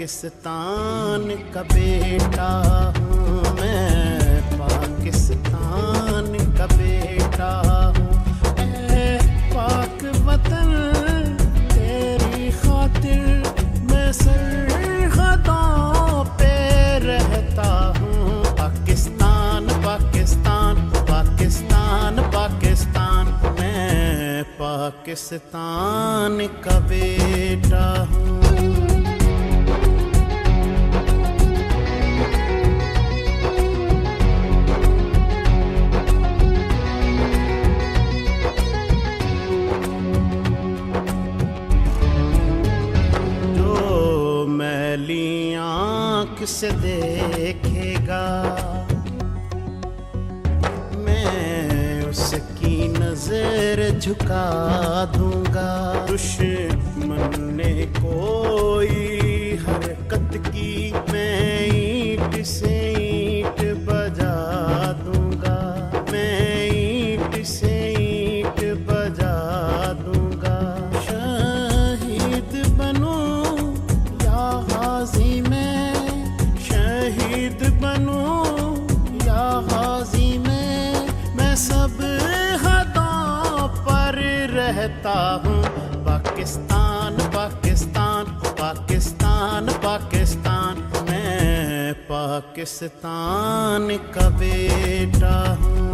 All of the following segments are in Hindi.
पाकिस्तान का बेटा हूँ मैं, पाकिस्तान का बेटा हूँ। ऐ पाक वतन तेरी खातिर मैं सरहदों पे रहता हूँ। पाकिस्तान पाकिस्तान पाकिस्तान पाकिस्तान, मैं पाकिस्तान का बेटा हूँ। आँख से देखेगा मैं उसकी नजर झुका दूंगा। दुश्मन ने कोई हरकत की मैं ईंट से ईंट बजा दूंगा, मैं ईंट से ईंट बजा दूंगा। शहीद बनूं या गाजी में, शहीद बनूं या गाजी में, मैं सब हदों पर रहता हूँ। पाकिस्तान पाकिस्तान पाकिस्तान पाकिस्तान, मैं पाकिस्तान का बेटा हूँ।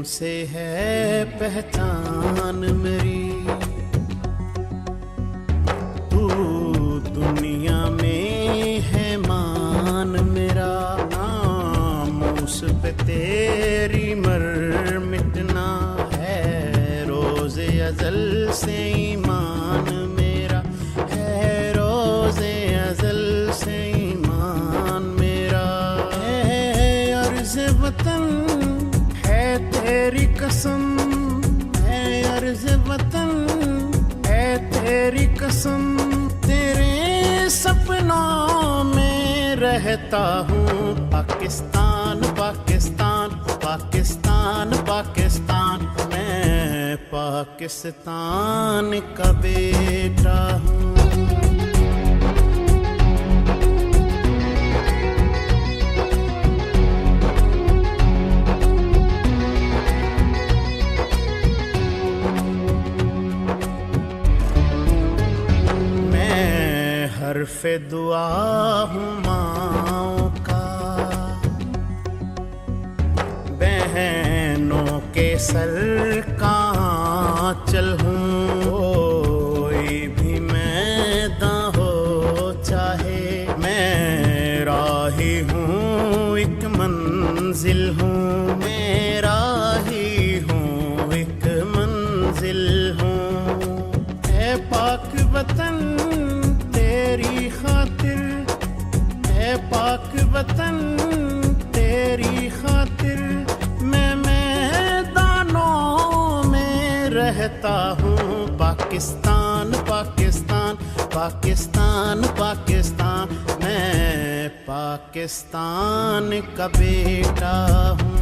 से है पहचान मेरी, तू दुनिया में है मान मेरा। नाम उस पे तेरी मर मिटना है, रोज़े अज़ल से ईमान मेरा है, रोज़े अज़ल से ईमान मेरा है। अर्ज़ वतन तेरी कसम है, अर्ज़ वतन है तेरी कसम, तेरे सपनों में रहता हूँ। पाकिस्तान पाकिस्तान पाकिस्तान पाकिस्तान, मैं पाकिस्तान का बेटा हूँ। हर्फ़े दुआ हूँ माँओं का, बहनों के सर का आँचल हूँ। कोई भी मैदान हो चाहे, मैं राही हूँ एक मंजिल हूँ, मैं राही हूँ एक मंजिल हूँ। ऐ पाक वतन तेरी खातिर, है पाक वतन तेरी खातिर, मैं मैदानों में रहता हूँ। पाकिस्तान पाकिस्तान पाकिस्तान पाकिस्तान, मैं पाकिस्तान का बेटा हूँ।